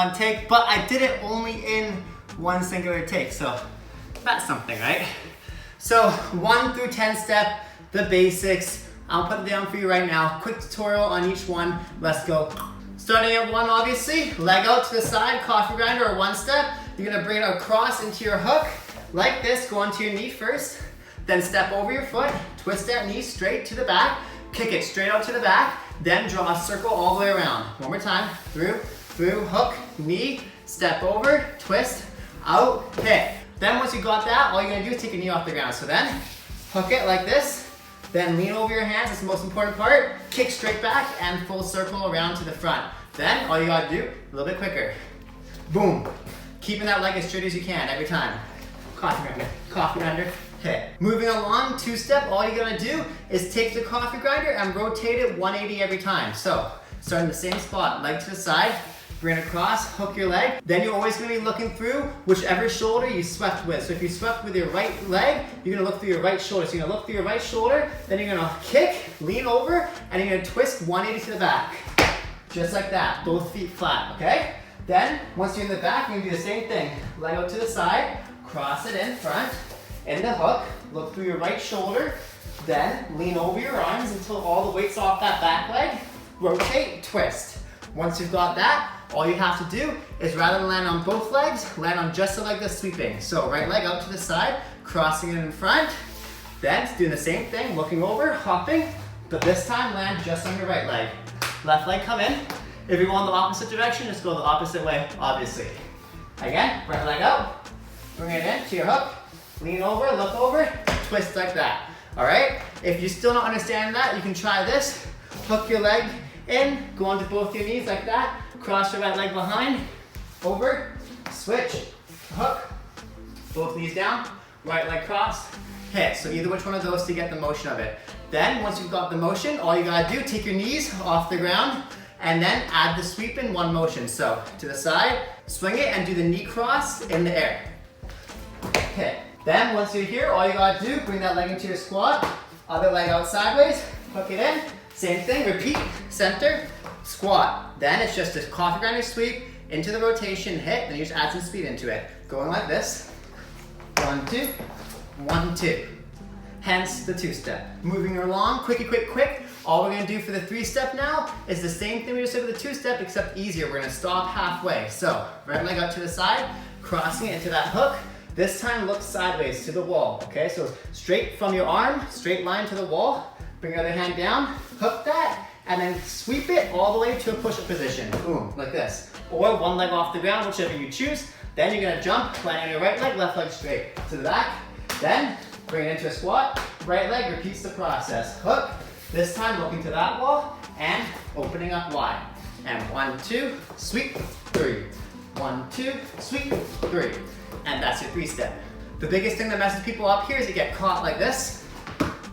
one take, but I did it only in one singular take, so that's something, right? So 1 through 10 step, the basics. I'll put it down for you right now. Quick tutorial on each one. Let's go. Starting at 1, obviously, leg out to the side, coffee grinder or 1 step. You're gonna bring it across into your hook, like this, go onto your knee first, then step over your foot, twist that knee straight to the back, kick it straight out to the back, then draw a circle all the way around. One more time, through, hook, knee, step over, twist, out, hit. Then once you got that, all you're gonna do is take your knee off the ground. So then, hook it like this, then lean over your hands, that's the most important part, kick straight back and full circle around to the front. Then all you gotta do, a little bit quicker. Boom. Keeping that leg as straight as you can every time. Coffee grinder, hit. Moving along, 2 step, all you gotta do is take the coffee grinder and rotate it 180 every time. So, starting the same spot, leg to the side, bring it across, hook your leg. Then you're always gonna be looking through whichever shoulder you swept with. So if you swept with your right leg, you're gonna look through your right shoulder. So you're gonna look through your right shoulder, then you're gonna kick, lean over, and you're gonna twist 180 to the back. Just like that, both feet flat, okay? Then, once you're in the back, you're gonna do the same thing. Leg out to the side, cross it in front, in the hook, look through your right shoulder, then lean over your arms until all the weight's off that back leg, rotate, twist. Once you've got that, all you have to do is rather than land on both legs, land on just the leg that's sweeping. So right leg out to the side, crossing it in front, then doing the same thing, looking over, hopping, but this time land just on your right leg. Left leg come in. If you go in the opposite direction, just go the opposite way, obviously. Again, right leg out, bring it in to your hook, lean over, look over, twist like that. All right? If you're still not understanding that, you can try this. Hook your leg in, go onto both your knees like that, cross your right leg behind, over, switch, hook, both knees down, right leg cross, hit. So either which one of those to get the motion of it. Then once you've got the motion, all you gotta do, take your knees off the ground and then add the sweep in one motion. So to the side, swing it and do the knee cross in the air. Hit. Then once you're here, all you gotta do, bring that leg into your squat, other leg out sideways, hook it in, same thing, repeat, center, squat. Then it's just a coffee grinder sweep into the rotation, hit, then you just add some speed into it. Going like this, 1, 2, 1, 2. Hence the 2 step. Moving along, quick. All we're gonna do for the 3 step now is the same thing we just did with the 2 step, except easier. We're gonna stop halfway. So, right leg out to the side, crossing it into that hook. This time look sideways to the wall, okay? So straight from your arm, straight line to the wall, bring your other hand down, hook that, and then sweep it all the way to a push-up position. Boom, like this. Or one leg off the ground, whichever you choose. Then you're gonna jump, land on your right leg, left leg straight to the back. Then bring it into a squat, right leg repeats the process. Hook, this time looking to that wall and opening up wide. And 1, 2, sweep, 3. 1, 2, sweep, 3. And that's your 3 step. The biggest thing that messes people up here is you get caught like this.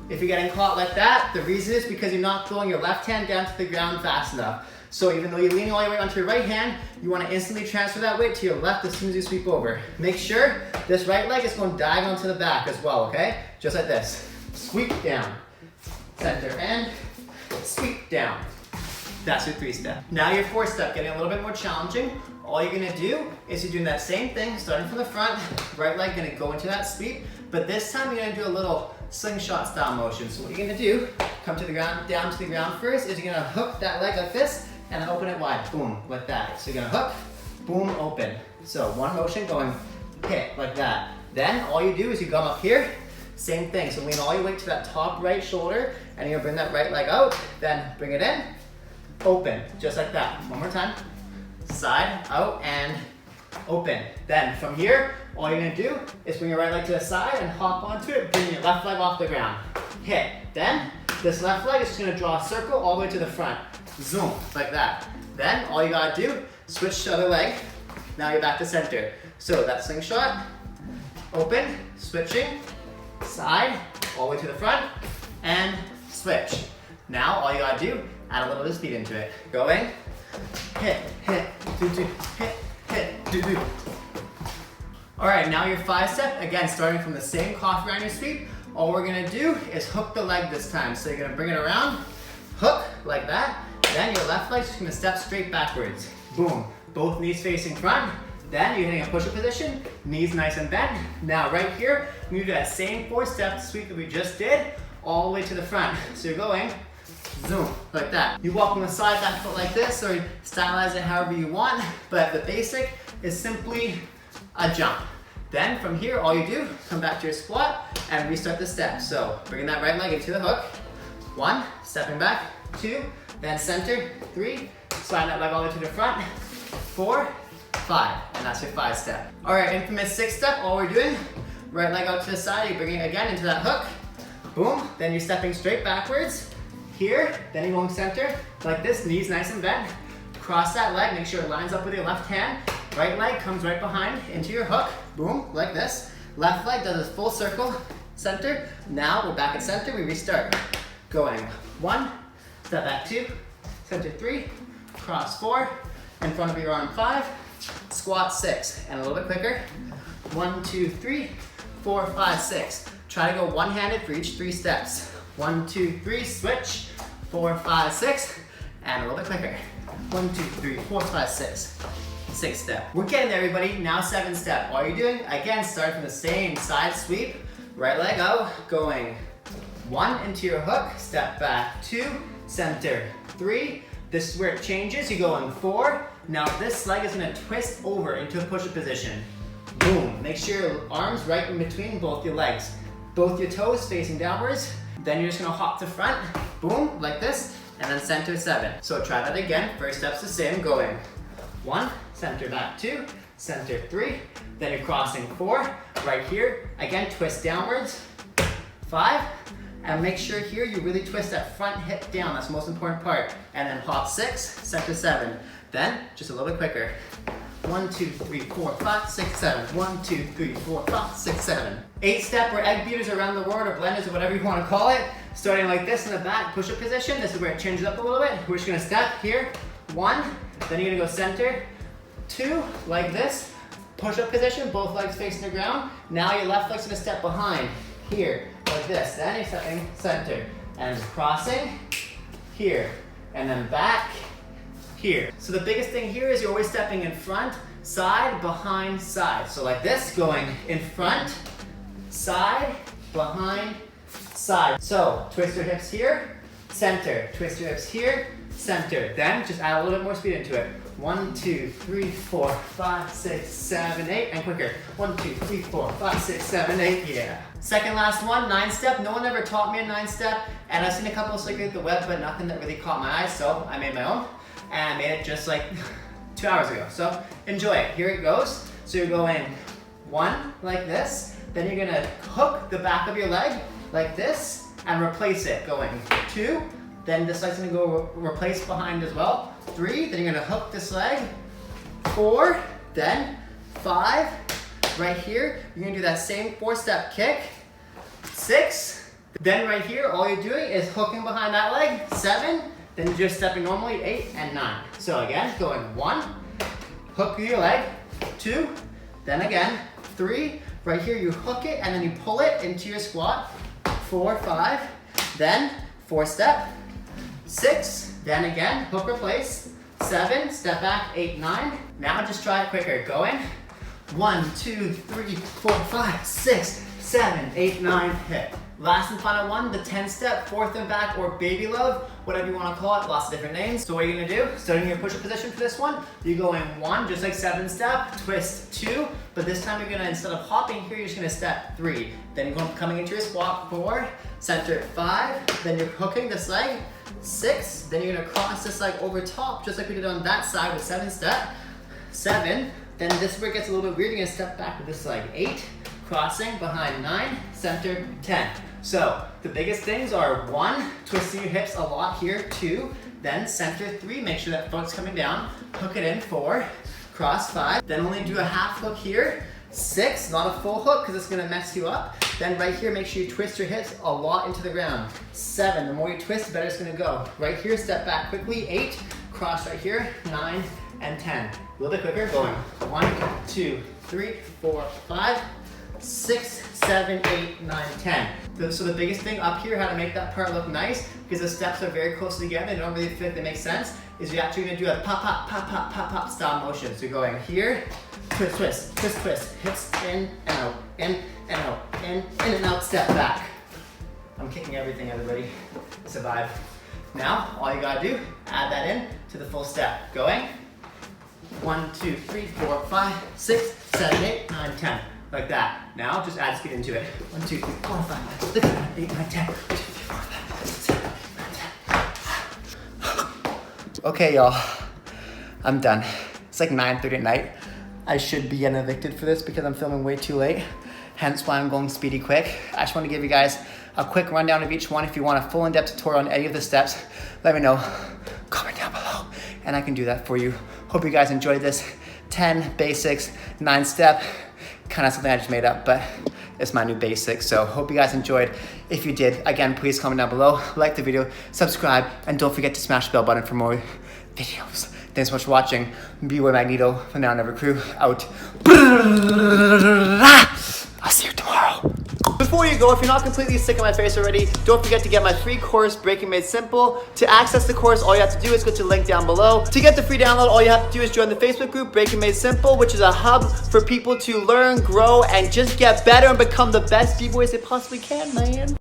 If you're getting caught like that, the reason is because you're not throwing your left hand down to the ground fast enough. So even though you're leaning all your weight onto your right hand, you want to instantly transfer that weight to your left as soon as you sweep over. Make sure this right leg is going diagonal to the back as well, okay? Just like this. Sweep down, center and sweep down. That's your 3 step. Now your 4 step, getting a little bit more challenging. All you're gonna do is you're doing that same thing, starting from the front, right leg gonna go into that sweep, but this time you're gonna do a little slingshot style motion. So what you're gonna do, come to the ground, down to the ground first, is you're gonna hook that leg like this, and open it wide, boom, like that. So you're gonna hook, boom, open. So one motion going, hit, like that. Then all you do is you come up here, same thing. So lean all your weight to that top right shoulder, and you're gonna bring that right leg out, then bring it in, open, just like that. One more time. Side, out, and open. Then from here, all you're gonna do is bring your right leg to the side and hop onto it, bring your left leg off the ground. Hit. Then, this left leg is just gonna draw a circle all the way to the front. Zoom, like that. Then, all you gotta do, switch to the other leg. Now you're back to center. So that slingshot, open, switching, side, all the way to the front, and switch. Now, all you gotta do, add a little bit of speed into it. Going, hit, do, hit, do. All right, now your 5 step, again, starting from the same coffee grinder sweep. All we're gonna do is hook the leg this time. So you're gonna bring it around, hook like that. Then your left leg's just gonna step straight backwards. Boom, both knees facing front. Then you're hitting a push-up position, knees nice and bent. Now right here, move to that same 4-step sweep that we just did, all the way to the front. So you're going, zoom, like that. You walk on the side, back foot like this, or stylize it however you want, but the basic is simply a jump. Then from here, all you do, come back to your squat and restart the step. So bringing that right leg into the hook. 1, stepping back, 2, then center, 3, slide that leg all the way to the front, 4, 5, and that's your 5-step. All right, infamous 6-step, all we're doing, right leg out to the side, you bring it again into that hook, boom, then you're stepping straight backwards, here, then you're going center, like this, knees nice and bent, cross that leg, make sure it lines up with your left hand, right leg comes right behind into your hook, boom, like this, left leg does a full circle, center, now we're back at center, we restart, going 1, step back 2, center 3, cross 4, in front of your arm 5, squat 6, and a little bit quicker. 1, 2, 3, 4, 5, 6. Try to go one-handed for each 3 steps. 1, 2, 3, switch. 4, 5, 6, and a little bit quicker. 1, 2, 3, 4, 5, 6. 6-step. We're getting there, everybody. Now 7-step. All you're doing, again, start from the same side sweep. Right leg out, going 1 into your hook, step back 2, center 3. This is where it changes. You go in 4. Now this leg is gonna twist over into a push-up position. Boom. Make sure your arms right in between both your legs. Both your toes facing downwards. Then you're just gonna hop to front. Boom, like this. And then center 7. So try that again. First step's the same. Going 1, center back 2, center 3. Then you're crossing 4. Right here. Again, twist downwards. 5. And make sure here you really twist that front hip down. That's the most important part. And then hop 6, center 7. Then, just a little bit quicker. 1, 2, 3, 4, 5, 6, 7. 1, 2, 3, 4, 5, 6, 7. 8-step or egg beaters around the world or blenders or whatever you want to call it. Starting like this in the back, push-up position. This is where it changes up a little bit. We're just gonna step here. 1, then you're gonna go center. 2, like this. Push-up position, both legs facing the ground. Now your left leg's gonna step behind. Here, like this. Then you're stepping center. And crossing. Here. And then back. Here. So the biggest thing here is you're always stepping in front, side, behind, side. So like this, going in front, side, behind, side. So twist your hips here, center. Twist your hips here, center. Then just add a little bit more speed into it. 1, 2, 3, 4, 5, 6, 7, 8, and quicker. 1, 2, 3, 4, 5, 6, 7, 8, yeah. Second last one, 9-step. No one ever taught me a 9-step, and I've seen a couple of slickers at the web, but nothing that really caught my eye, so I made my own. And I made it just like 2 hours ago. So enjoy it. Here it goes. So you're going 1 like this. Then you're gonna hook the back of your leg like this and replace it. Going 2. Then this leg's gonna go replace behind as well. 3. Then you're gonna hook this leg. 4. Then 5. Right here, you're gonna do that same 4-step kick. 6. Then right here, all you're doing is hooking behind that leg. 7. Then you're just stepping normally, 8 and 9. So again, going 1, hook your leg, 2, then again, 3, right here you hook it and then you pull it into your squat, 4, 5, then 4-step, 6, then again, hook replace, 7, step back, 8, 9. Now just try it quicker, going 1, 2, 3, 4, 5, 6, 7, 8, 9, hit. Last and final one, the 10-step, 4th and back, or baby love, whatever you want to call it, lots of different names. So what you're gonna do, starting your push-up position for this one, you go in 1, just like 7-step, twist 2, but this time you're gonna, instead of hopping here, you're just gonna step 3. Then you're coming into your squat, 4, center 5, then you're hooking this leg, 6, then you're gonna cross this leg over top, just like we did on that side with 7-step, 7, then this is where it gets a little bit weird, you're gonna step back with this leg, 8, crossing behind 9, center 10. So the biggest things are 1, twisting your hips a lot here, 2, then center 3, make sure that foot's coming down, hook it in, 4, cross 5, then only do a half hook here, 6, not a full hook because it's gonna mess you up. Then right here, make sure you twist your hips a lot into the ground. 7, the more you twist, the better it's gonna go. Right here, step back quickly, 8, cross right here, 9, and 10. A little bit quicker, going 1, 2, 3, 4, 5, 6, 7, 8, 9, 10. So the biggest thing up here, how to make that part look nice, because the steps are very close together, they don't really feel like they make sense, is you're actually gonna do a pop, pop, pop, pop, pop, pop style motion. So you're going here, twist, twist, twist, twist, hips in and out, in and out, in and out, step back. I'm kicking everything, everybody. Survive. Now, all you gotta do, add that in to the full step. Going, 1, 2, 3, 4, 5, 6, 7, 8, 9, 10. Like that. Now, just add speed into it. 1, 2, 3, 4, 5, 6, 7, 8, 9, 10. 1, 2, 3, 4, 5, 6, 7, 8, 9, 10. Okay, y'all. I'm done. It's like 9:30 at night. I should be getting evicted for this because I'm filming way too late. Hence why I'm going speedy quick. I just want to give you guys a quick rundown of each one. If you want a full in-depth tutorial on any of the steps, let me know. Comment down below and I can do that for you. Hope you guys enjoyed this 10 basics, 9 step. Kind of something I just made up, but it's my new basic. So hope you guys enjoyed. If you did, again, please comment down below, like the video, subscribe, and don't forget to smash the bell button for more videos. Thanks so much for watching. Bboys.Magneto from the Now Never Crew out. I'll see you tomorrow. Before you go, if you're not completely sick of my face already, don't forget to get my free course, Breaking Made Simple. To access the course, all you have to do is go to the link down below. To get the free download, all you have to do is join the Facebook group, Breaking Made Simple, which is a hub for people to learn, grow, and just get better and become the best B-boys they possibly can, man.